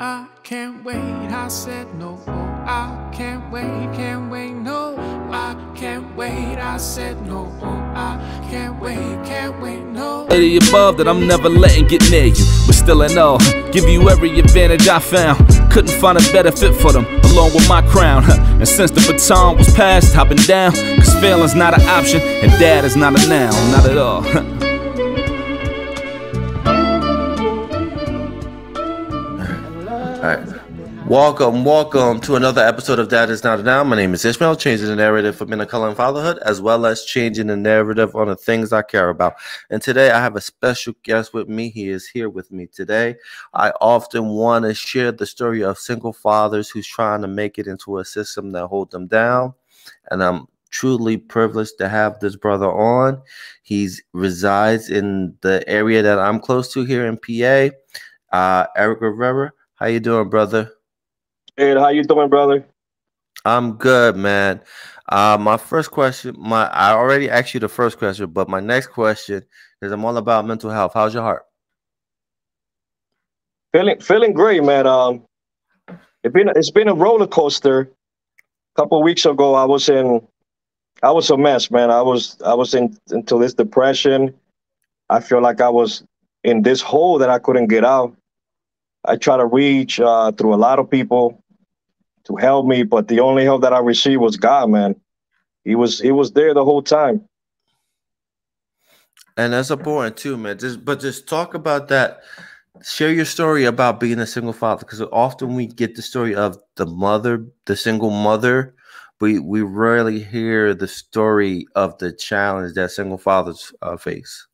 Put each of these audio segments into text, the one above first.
I can't wait. I said no. I can't wait, no. I can't wait. I said no. I can't wait, no. The above that I'm never letting get near you, but still in all, give you every advantage I found. Couldn't find a better fit for them, along with my crown. And since the baton was passed, I've been down, cause failing's not an option, and dad is not a noun, not at all. Alright. Welcome to another episode of Dad is Not a Noun. My name is Ishmael, changing the narrative for men of color and fatherhood, as well as changing the narrative on the things I care about. And today I have a special guest with me. He is here with me today. I often want to share the story of single fathers who's trying to make it into a system that holds them down. And I'm truly privileged to have this brother on. He resides in the area that I'm close to here in PA. Eric Rivera, how you doing, brother? Hey, how you doing, brother? I'm good, man. My first question, I already asked you the first question, but my next question is I'm all about mental health. How's your heart? Feeling great, man. It's been a roller coaster. A couple of weeks ago, I was a mess, man. I was into this depression. I feel like I was in this hole that I couldn't get out. I tried to reach through a lot of people to help me, but the only help that I received was God, man. He was there the whole time. And that's important too, man. Just talk about that. Share your story about being a single father, because often we get the story of the single mother. We rarely hear the story of the challenge that single fathers face.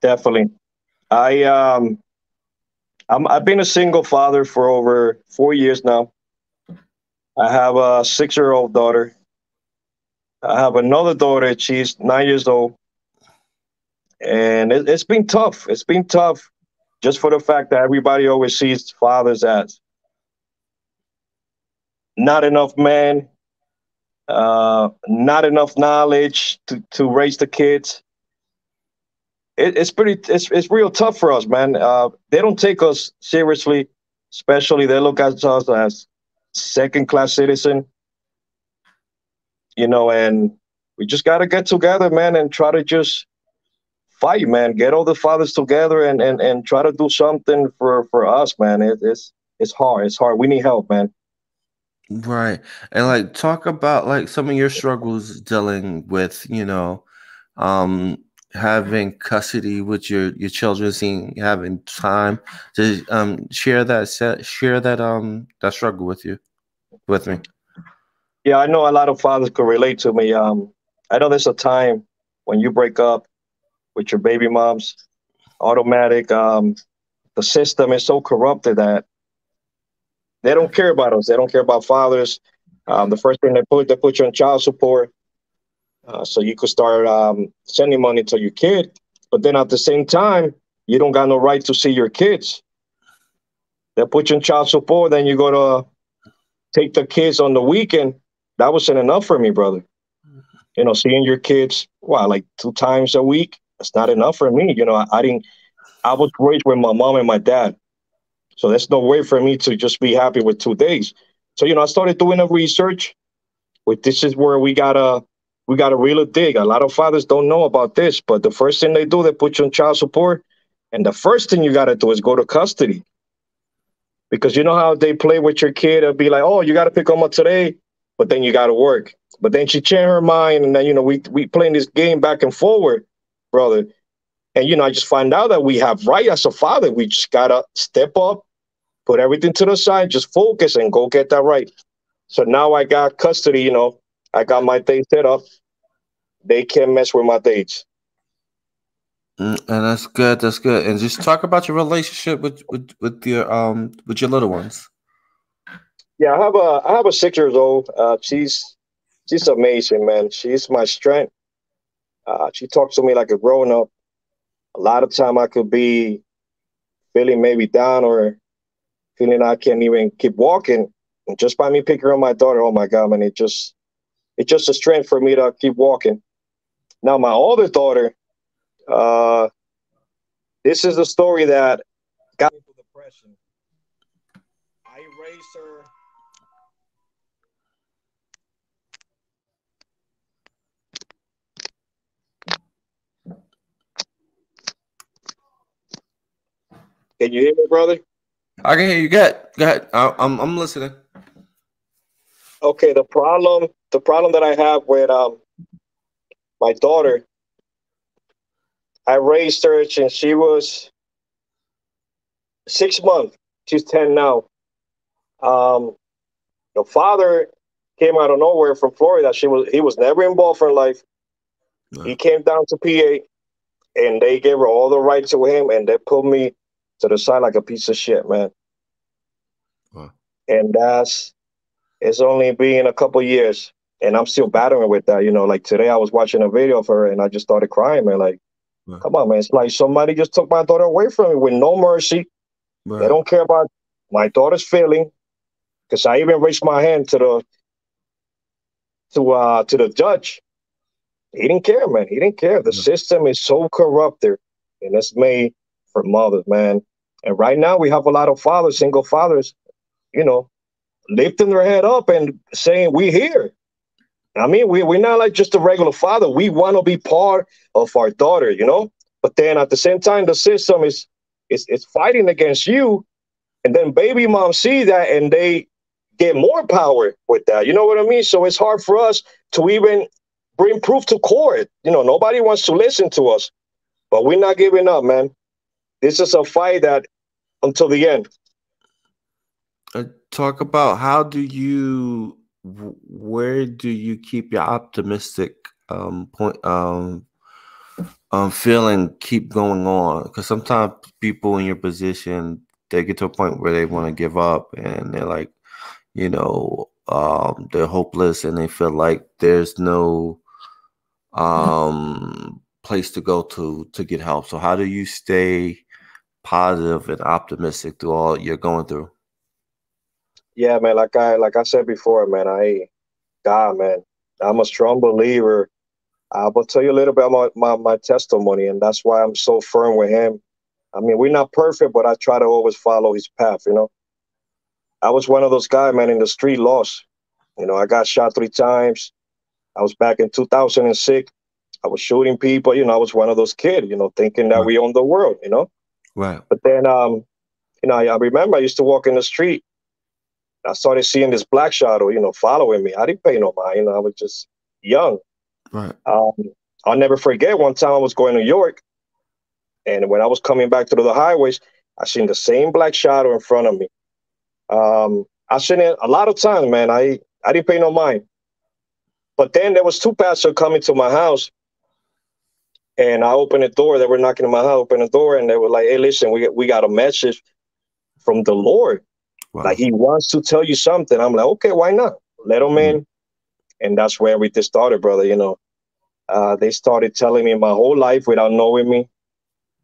Definitely. I've been a single father for over 4 years now. I have a 6-year-old daughter. I have another daughter. She's 9 years old. And it's been tough. It's been tough just for the fact that everybody always sees fathers as not enough men, not enough knowledge to raise the kids. It's real tough for us, man. They don't take us seriously, especially they look at us as second-class citizen, and we just got to get together, man, and try to just fight, man. Get all the fathers together and try to do something for us, man. It's hard. It's hard. We need help, man. Right. And talk about some of your struggles dealing with, having custody with your children, having time to share that struggle with me. Yeah, I know a lot of fathers could relate to me. I know there's a time when you break up with your baby moms, automatic. The system is so corrupted that they don't care about us. They don't care about fathers. The first thing they put you on child support, so you could start sending money to your kid. But then at the same time, you don't got no right to see your kids. They put you in child support, then you go to take the kids on the weekend. That wasn't enough for me, brother. Seeing your kids, like 2 times a week, that's not enough for me. I was raised with my mom and my dad. So there's no way for me to just be happy with 2 days. So, I started doing a research. This is where we gotta really dig. A lot of fathers don't know about this, but the first thing they do, they put you on child support. And the first thing you gotta do is go to custody. Because you know how they play with your kid and be like, oh, you gotta pick them up today, but then you gotta work. But then she changed her mind, and then, we playing this game back and forward, brother. And, I just find out that we have right as a father. We just got to step up, put everything to the side, just focus and go get that right. So now I got custody, I got my dates set up. They can't mess with my dates. And that's good. That's good. And just talk about your relationship with your little ones. Yeah, I have a 6-year-old. She's amazing, man. She's my strength. She talks to me like a grown up. A lot of time I could be feeling maybe down or feeling I can't even keep walking. And just by me picking up my daughter, oh my God, man, it's just a strength for me to keep walking. Now, my older daughter, this is the story that got me into depression. I raised her. Can you hear me, brother? I can hear you. Go ahead. I'm listening. Okay, the problem that I have with my daughter, I raised her since she was 6 months. She's 10 now. Um, the father came out of nowhere from Florida. He was never involved in life. He Right. came down to PA, and they gave her all the rights to him, and they put me to the side like a piece of shit, man. Right. And it's only been a couple years, and I'm still battling with that. Like today, I was watching a video of her, and I just started crying, man. Like, Right. come on, man. It's like somebody just took my daughter away from me with no mercy. They Right. don't care about my daughter's feeling, because I even raised my hand to the judge. He didn't care, man. He didn't care. The Right. system is so corrupted, and it's made for mothers, man. And right now, we have a lot of fathers, single fathers, you know, lifting their head up and saying, "We here." I mean, we're not like just a regular father. We want to be part of our daughter. But then at the same time, the system is fighting against you, and then baby moms see that and they get more power with that. You know what I mean? So it's hard for us to even bring proof to court. Nobody wants to listen to us, but we're not giving up, man. This is a fight that until the end. Talk about where do you keep your optimistic point feeling keep going on? Because sometimes people in your position, they get to a point where they want to give up, and they're like, they're hopeless, and they feel like there's no place to go to get help. So how do you stay positive and optimistic through all you're going through? Yeah, man. Like I said before, man. God, man. I'm a strong believer. I will tell you a little bit about my testimony, and that's why I'm so firm with him. I mean, we're not perfect, but I try to always follow his path. I was one of those guys, man, in the street lost. I got shot 3 times. I was back in 2006. I was shooting people. I was one of those kids, thinking that Right. we own the world. Right. But then, I remember I used to walk in the street. I started seeing this black shadow, following me. I didn't pay no mind. I was just young. Right. Um, I'll never forget one time I was going to New York, and when I was coming back through the highways, I seen the same black shadow in front of me. I seen it a lot of times, man. I didn't pay no mind. But then there was two pastors coming to my house, and I opened the door. They were knocking on my house. Opened the door, and they were like, "Hey, listen, we got a message from the Lord. Wow. Like He wants to tell you something." I'm like, "Okay, why not? Let them in." And that's where everything started, brother. They started telling me my whole life without knowing me.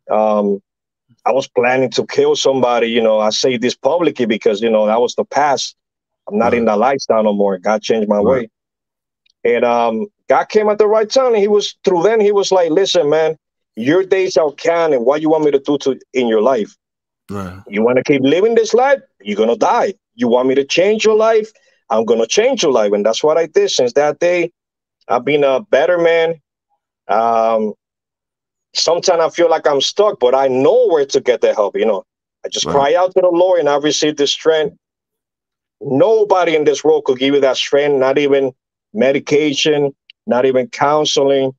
I was planning to kill somebody. I say this publicly because that was the past. I'm not in Right. that lifestyle no more. God changed my Right. way. And God came at the right time. And he was like, "Listen, man, your days are counting. What you want me to do in your life? Right. You want to keep living this life? You're going to die. You want me to change your life? I'm going to change your life." And that's what I did. Since that day, I've been a better man. Um, Sometimes I feel like I'm stuck, but I know where to get the help. I just Right. cry out to the Lord and I receive the strength. Nobody in this world could give you that strength, not even medication, not even counseling.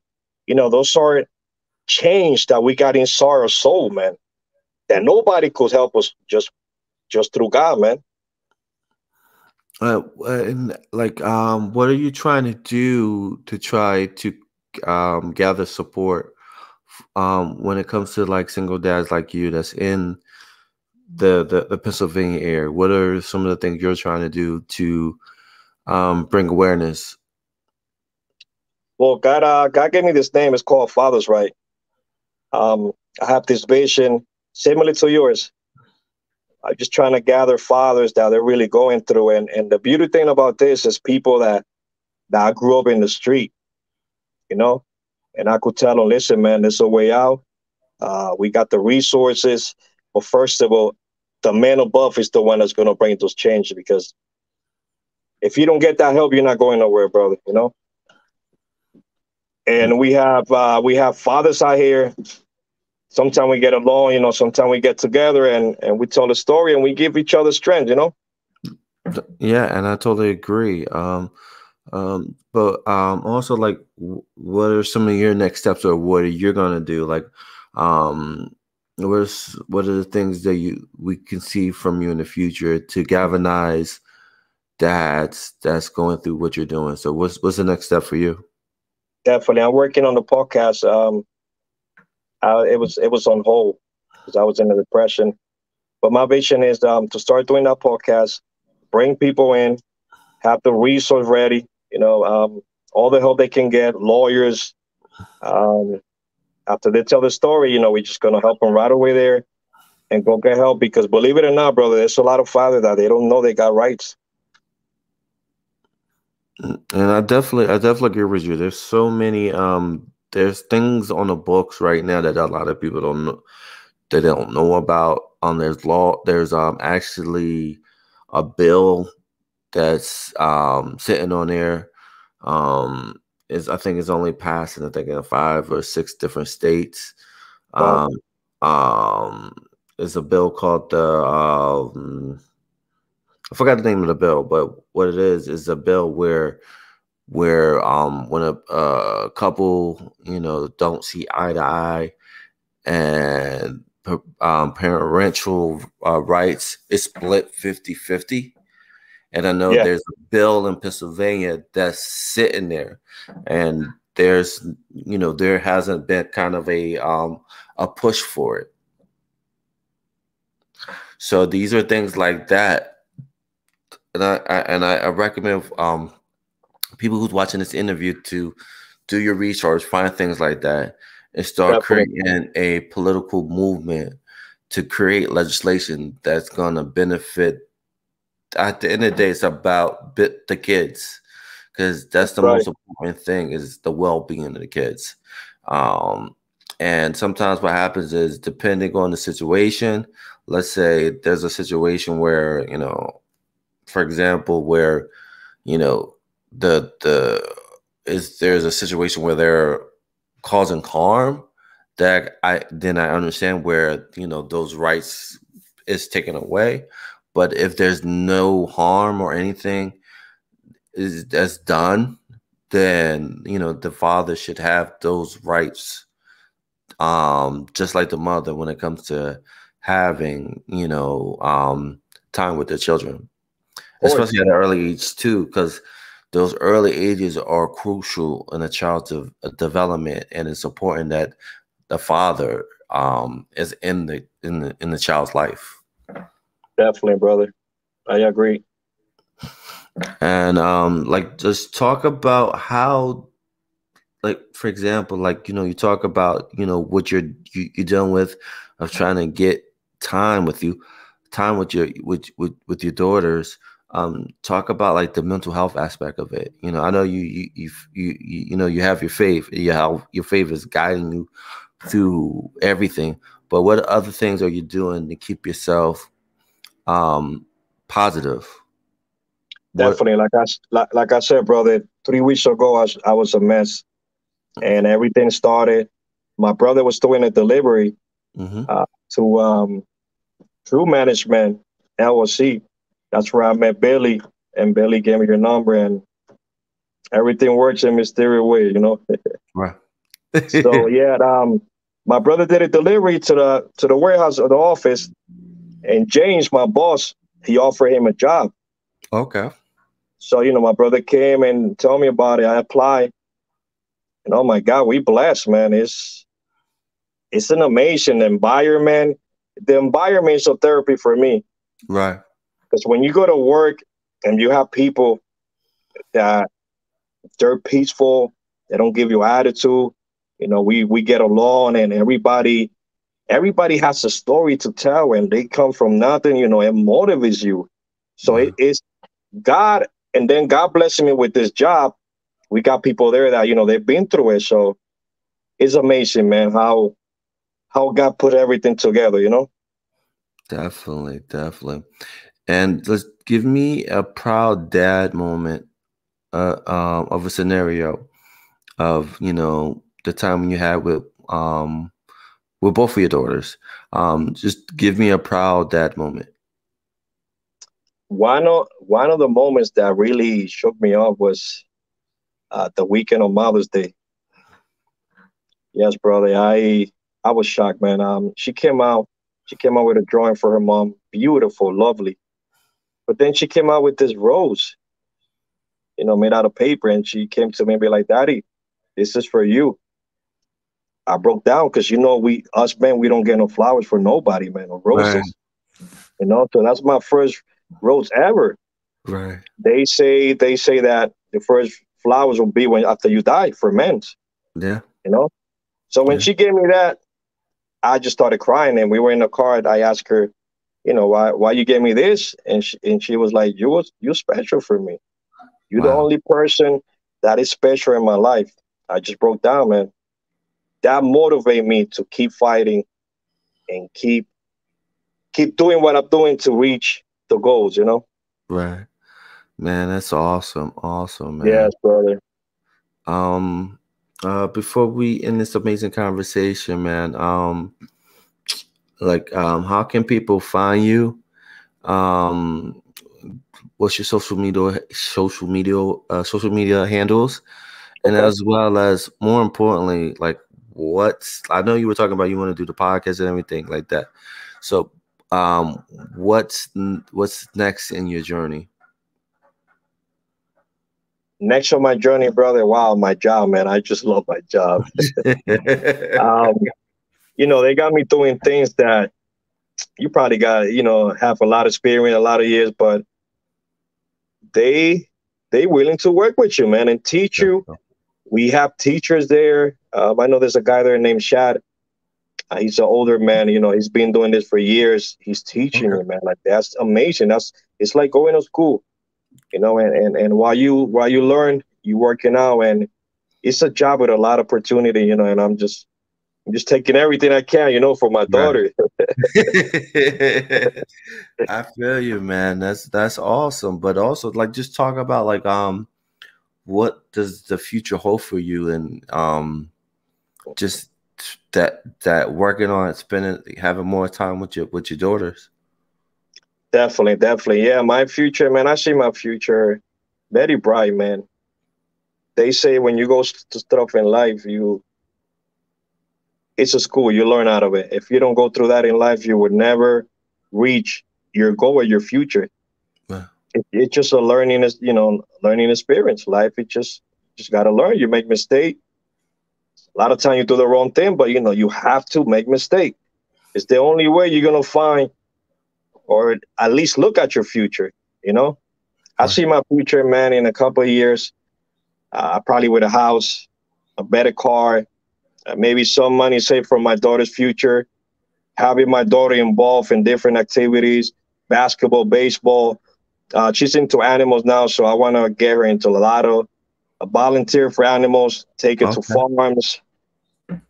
Those are change that we got inside our soul, man, that nobody could help us just through God, man. And like, what are you trying to do to try to gather support when it comes to like single dads like you that's in the Pennsylvania area? What are some of the things you're trying to do to bring awareness? Well, God gave me this name. It's called Father's Right. Um, I have this vision similar to yours. I'm just trying to gather fathers that they're really going through. And the beauty thing about this is people that grew up in the street, you know, and I could tell them, "Listen, man, there's a way out. We got the resources. But first of all, the man above is the one that's going to bring those changes. Because if you don't get that help, you're not going nowhere, brother. You know. And we have fathers out here. Sometimes we get along, you know. Sometimes we get together and we tell the story and we give each other strength, you know. Yeah, and I totally agree. But also, like, what are some of your next steps, or what are you gonna do? Like, um, what are the things that we can see from you in the future to galvanize that's going through what you're doing? So, what's the next step for you? Definitely, I'm working on the podcast. It was on hold because I was in a depression. But my vision is to start doing that podcast, bring people in, have the resource ready, you know, all the help they can get, lawyers. Um, After they tell the story, you know, we're just going to help them right away there and go get help. Because believe it or not, brother, there's a lot of fathers that they don't know they got rights. And I definitely agree with you. There's so many there's things on the books right now that a lot of people don't know, they don't know about. There's actually a bill that's sitting on there. Is I think it's only passed in, I think, in 5 or 6 different states. Wow. Um um it's a bill called the I forgot the name of the bill, but what it is a bill where when a couple, you know, don't see eye to eye, and parental rights is split 50-50. And I know Yeah, there's a bill in Pennsylvania that's sitting there, and there hasn't been kind of a push for it. So these are things like that, and I recommend people who's watching this interview to do your research, find things like that, and start definitely. creating a political movement to create legislation that's going to benefit. At the end of the day, it's about the kids, because that's That's the right. most important thing, is the well-being of the kids. Um, and sometimes what happens is, depending on the situation, let's say there's a situation where, for example, where, you know, there's a situation where they're causing harm, that I understand where, those rights is taken away. But if there's no harm or anything is that's done, then the father should have those rights, just like the mother, when it comes to having time with their children, Of course. especially at an early age too, because those early ages are crucial in a child's development, and it's important that the father is in the child's life. Definitely, brother. I agree. And like, just talk about how, like, for example, like, you talk about, what you're dealing with, of trying to get time with you, time with with your daughters. Talk about, like, the mental health aspect of it. I know you have your faith. Your faith is guiding you through everything. But what other things are you doing to keep yourself positive? What? Definitely. Like I said, brother, 3 weeks ago, I was a mess, and everything started. My brother was doing a delivery Hmm. to True Management LLC. That's where I met Billy, and Billy gave me your number, and everything works in mysterious way, you know. Right. So yeah, my brother did a delivery to the warehouse of the office, and James, my boss, he offered him a job. Okay. So my brother came and told me about it. I applied, and oh my God, we blessed, man. It's an amazing environment. The environment is a therapy for me, Right. because when you go to work and you have people that they're peaceful, they don't give you attitude. We get along, and everybody has a story to tell, and they come from nothing. It motivates you. So Right. it's God, and then God blessing me with this job. We got people there that they've been through it. So it's amazing, man, how God put everything together. Definitely, definitely. And let's give me a proud dad moment of a scenario of, the time when you had with both of your daughters. Just give me a proud dad moment. One of the moments that really shook me up was the weekend of Mother's Day. Yes, brother, I was shocked, man. She came out with a drawing for her mom, beautiful, lovely. But then she came out with this rose, made out of paper, and she came to me and be like, "Daddy, this is for you." I broke down because we us men we don't get no flowers for nobody, man, or Right, roses. So that's my first rose ever. right. They say that the first flowers will be when after you die for men. Yeah, You know. So when yeah. she gave me that, I just started crying, and we were in the car. And I asked her, why you gave me this, and she was like, you special for me. You're the Wow. only person that is special in my life. I just broke down, man. That motivated me to keep fighting and keep doing what I'm doing to reach the goals. Right. Man, that's awesome. Awesome, man. Yes, brother. Um, before we end this amazing conversation, man, how can people find you? Um, what's your social media handles? And Okay. as well as more importantly, like I know you were talking about you want to do the podcast and everything like that. So, um, what's next in your journey? Next on my journey, brother. Wow, my job, man. I just love my job. Um, they got me doing things that you probably got, have a lot of experience, a lot of years, but they they willing to work with you, man, and teach you. We have teachers there. I know there's a guy there named Shad. He's an older man. He's been doing this for years. He's teaching Okay. you, man. Like that's amazing. It's like going to school, and while you learn, you working out, and it's a job with a lot of opportunity, and I'm just taking everything I can, for my Right. daughter. I feel you, man. That's awesome. But also, like, just talk about like what does the future hold for you, and just that working on it, having more time with your daughters. Definitely, definitely. Yeah, my future, man. I see my future very bright, man. They say when you go to stuff in life, it's a school. You learn out of it. If you don't go through that in life, you would never reach your goal or your future. Yeah. It's just a learning experience. Life, it just gotta learn. You make mistake. A lot of time you do the wrong thing, but you have to make mistake. It's the only way you're gonna find or at least look at your future. You know, I Right. see my future, man, in a couple of years. Probably with a house, a better car, maybe some money saved for my daughter's future. Having my daughter involved in different activities, basketball, baseball. She's into animals now, so I want to get her into a lot of volunteer for animals, take her to Okay. farms.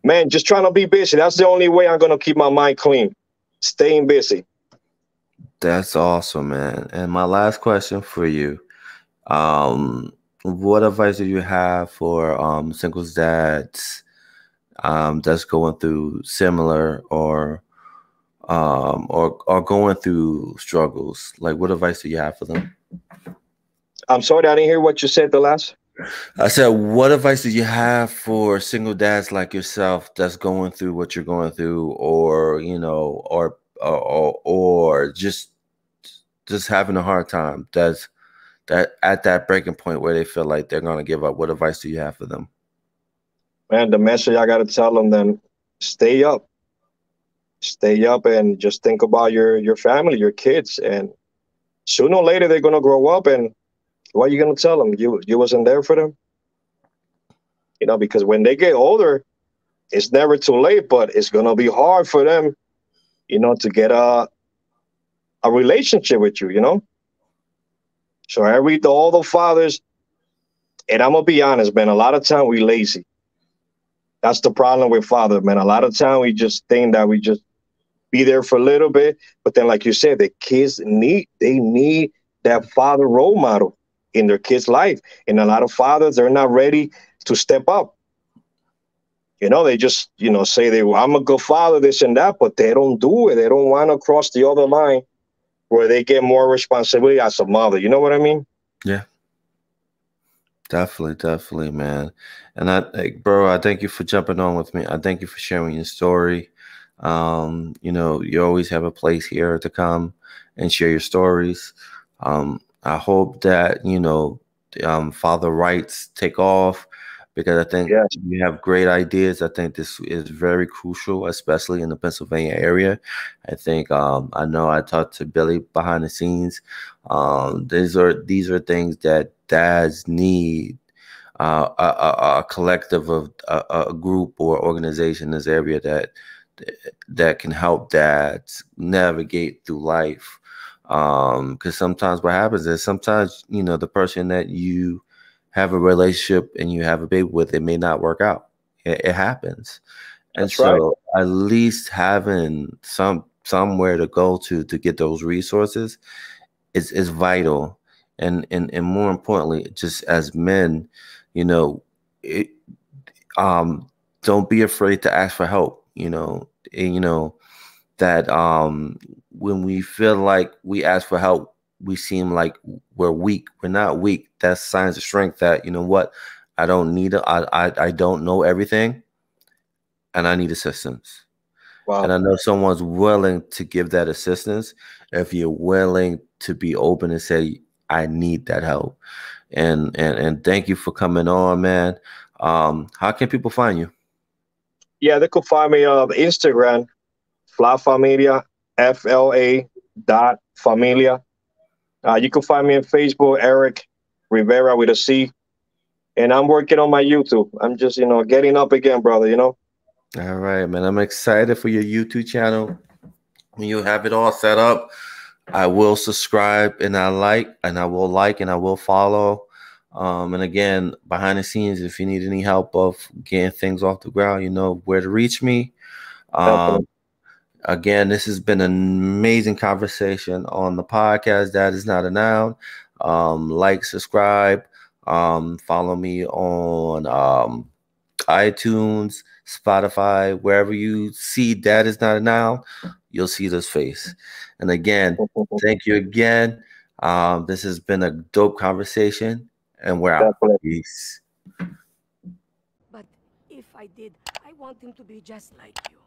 Man, just trying to be busy. That's the only way I'm going to keep my mind clean, staying busy. That's awesome, man. And my last question for you, um, what advice do you have for singles dads that's going through similar or going through struggles? Like, what advice do you have for them? I'm sorry, I didn't hear what you said the last. I said, what advice do you have for single dads like yourself that's going through what you're going through, or or just having a hard time? That at that breaking point where they feel like they're gonna give up. What advice do you have for them? Man, the message I got to tell them then, stay up. Stay up and just think about your family, your kids. And sooner or later, they're going to grow up. And what are you going to tell them? You wasn't there for them? Because when they get older, it's never too late, but it's going to be hard for them, to get a relationship with you. So all the fathers, and I'm going to be honest, man, a lot of time we lazy. That's the problem with father, man. A lot of time we just think that we just be there for a little bit. But then, like you said, the kids need that father role model in their kids' life. And a lot of fathers, they're not ready to step up. They just, say I'm a good father, this and that, but they don't do it. They don't want to cross the other line where they get more responsibility as a mother. You know what I mean? Yeah, definitely, man. And bro, I thank you for jumping on with me. I thank you for sharing your story. You always have a place here to come and share your stories. I hope that, father rights take off, because I think Yes, you have great ideas. I think this is very crucial, especially in the Pennsylvania area. I think I know I talked to Billy behind the scenes. These are things that dads need. A collective of a group or organization in this area that can help dads navigate through life. Because sometimes what happens is, sometimes the person that you have a relationship and you have a baby with, it may not work out. It happens. And that's right. so at least having somewhere to go to get those resources is vital. And more importantly, just as men, it, don't be afraid to ask for help. That when we feel like we ask for help, we seem like we're weak. We're not weak. That's signs of strength. That, what, I don't need it. I don't know everything, and I need assistance. And Wow. I know someone's willing to give that assistance if you're willing to be open and say, I need that help. And thank you for coming on, man. How can people find you? Yeah, they could find me on Instagram, Fla Familia, FLA dot Familia. You can find me on Facebook, Eric Rivera with a C. And I'm working on my YouTube. I'm just, getting up again, brother. All right, man. I'm excited for your YouTube channel. When you have it all set up, I will subscribe, and I will follow. And again, behind the scenes, if you need any help of getting things off the ground, you know where to reach me. Definitely. Again, this has been an amazing conversation on the podcast. That is not a noun. Like, subscribe, follow me on iTunes, Spotify, wherever you see that is not a noun, you'll see this face. And again, thank you again. This has been a dope conversation, and we're out. Definitely. Peace. But if I did, I want him to be just like you.